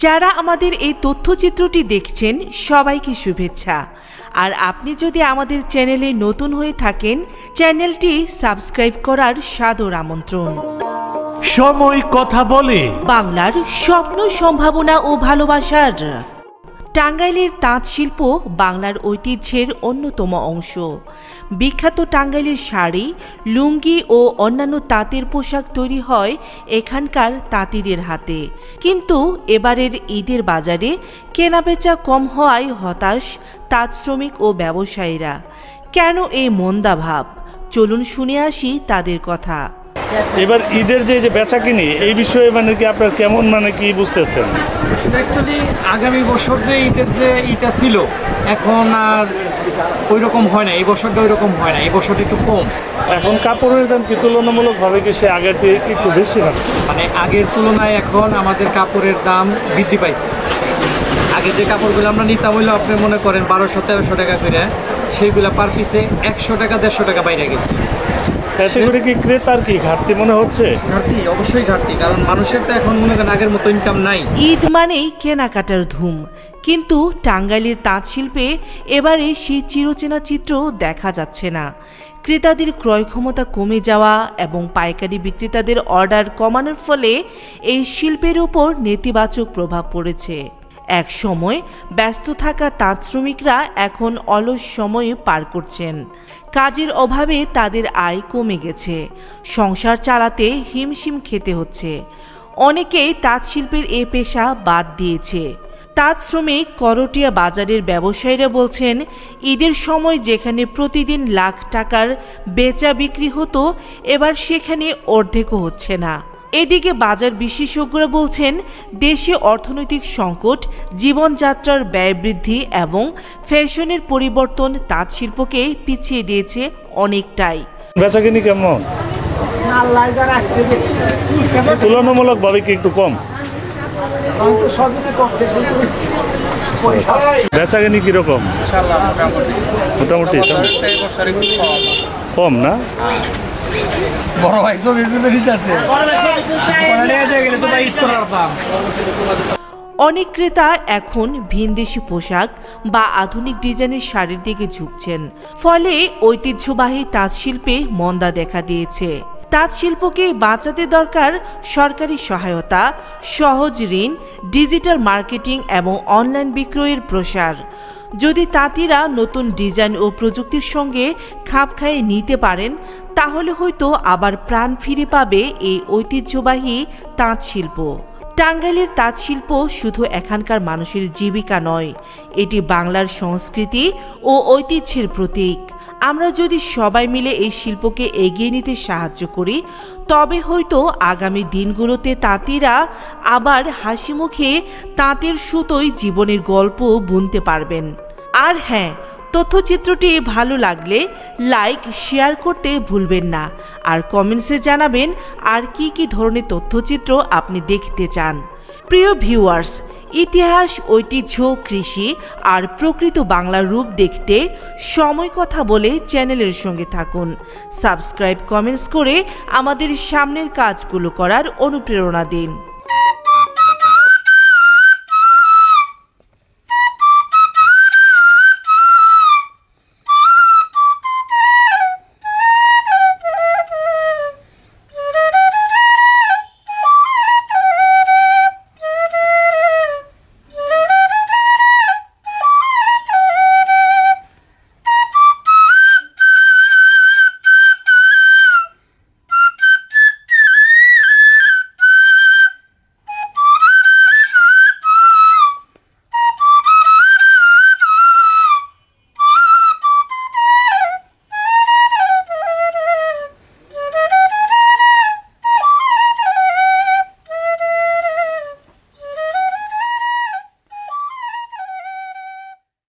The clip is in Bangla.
যারা আমাদের এই তথ্যচিত্রটি দেখছেন সবাইকে শুভেচ্ছা। আর আপনি যদি আমাদের চ্যানেলে নতুন হয়ে থাকেন, চ্যানেলটি সাবস্ক্রাইব করার সাদর আমন্ত্রণ। সময় কথা বলে, বাংলার স্বপ্ন, সম্ভাবনা ও ভালোবাসার। টাঙ্গাইলের তাঁত শিল্প বাংলার ঐতিহ্যের অন্যতম অংশ। বিখ্যাত টাঙ্গাইলের শাড়ি, লুঙ্গি ও অন্যান্য তাঁতের পোশাক তৈরি হয় এখানকার তাঁতিদের হাতে। কিন্তু এবারের ঈদের বাজারে কেনাবেচা কম হওয়ায় হতাশ তাঁত শ্রমিক ও ব্যবসায়ীরা। কেন এই মন্দাভাব? চলুন শুনে আসি তাদের কথা। এবার ঈদের যে বেচাকিনি, এই বিষয়ে কি আপনার কেমন কি বুঝতেছেন? অ্যাকচুয়ালি আগামী বছর যে ঈদের যে ইটা ছিল, এখন আর ওই রকম হয় না। এই বছরটা ওই রকম হয় না, এই বছরটা একটু কম। এখন কাপড়ের দাম কি তুলনামূলকভাবে কি সে আগের থেকে একটু বেশি না? আগের তুলনায় এখন আমাদের কাপড়ের দাম বৃদ্ধি পাইছে। আগে যে কাপড়গুলো আমরা নিতাম হইলে আপনি মনে করেন 1200-1300 টাকা করে, সেইগুলো পার পিসে 100 টাকা 150 টাকা বাইরে গেছে। এতে করে কি ক্রেতার কি ঘাটতি মনে হচ্ছে? ঘাটতি, অবশ্যই ঘাটতি, কারণ মানুষের তো এখন মনে করেন আগের মতো ইনকাম নাই। ঈদ মানেই কেনাকাটার ধুম, কিন্তু টাঙ্গাইলের তাঁত শিল্পে এবারে সেই চিরচেনা চিত্র দেখা যাচ্ছে না। ক্রেতাদের ক্রয় ক্ষমতা কমে যাওয়া এবং পাইকারি বিক্রেতাদের অর্ডার কমানোর ফলে এই শিল্পের উপর নেতিবাচক প্রভাব পড়েছে। এক সময় ব্যস্ত থাকা তাঁত শ্রমিকরা এখন অলস সময়ে পার করছেন। কাজের অভাবে তাদের আয় কমে গেছে, সংসার চালাতে হিমশিম খেতে হচ্ছে। অনেকেই তাঁত শিল্পের এ পেশা বাদ দিয়েছে। তাঁত শ্রমিক করটিয়া বাজারের ব্যবসায়ীরা বলছেন, ঈদের সময় যেখানে প্রতিদিন লাখ টাকার বেচা বিক্রি হতো, এবার সেখানে অর্ধেকও হচ্ছে না। এদিকে বাজার বিশেষজ্ঞরা বলছেন, দেশে অর্থনৈতিক সংকট, জীবনযাত্রার ব্যয় বৃদ্ধি এবং ফ্যাশনের পরিবর্তন তাঁত শিল্পকে পিছিয়ে দিয়েছে অনেকটাই। বেচাকিনি কেমন? তুলনামূলকভাবে কি একটু কম? বেচাকিনি কিরকম? মোটামুটি কম না? অনেক ক্রেতা এখন ভিনদেশি পোশাক বা আধুনিক ডিজাইনের শাড়ির দিকে ঝুঁকছেন, ফলে ঐতিহ্যবাহী তাঁত শিল্পে মন্দা দেখা দিয়েছে। তাঁত শিল্পকে বাঁচাতে দরকার সরকারি সহায়তা, সহজ ঋণ, ডিজিটাল মার্কেটিং এবং অনলাইন বিক্রয়ের প্রসার। যদি তাঁতিরা নতুন ডিজাইন ও প্রযুক্তির সঙ্গে খাপ খাইয়ে নিতে পারেন, তাহলে হয়তো আবার প্রাণ ফিরে পাবে এই ঐতিহ্যবাহী তাঁত শিল্প। টাঙ্গাইলের তাঁত শিল্প শুধু এখানকার মানুষের জীবিকা নয়, এটি বাংলার সংস্কৃতি ও ঐতিহ্যের প্রতীক। আমরা যদি সবাই মিলে এই শিল্পকে এগিয়ে নিতে সাহায্য করি, তবে হয়তো আগামী দিনগুলোতে তাঁতিরা আবার হাসি মুখে তাঁতের সুতোয় জীবনের গল্প বুনতে পারবেন। আর হ্যাঁ, তথ্যচিত্রটি ভালো লাগলে লাইক, শেয়ার করতে ভুলবেন না। আর কমেন্টসে জানাবেন আর কি কি ধরনের তথ্যচিত্র আপনি দেখতে চান। প্রিয় ভিউয়ার্স, ইতিহাস, ঐতিহ্য, কৃষি আর প্রকৃত বাংলার রূপ দেখতে সময় কথা বলে চ্যানেলের সঙ্গে থাকুন। সাবস্ক্রাইব, কমেন্টস করে আমাদের সামনের কাজগুলো করার অনুপ্রেরণা দিন।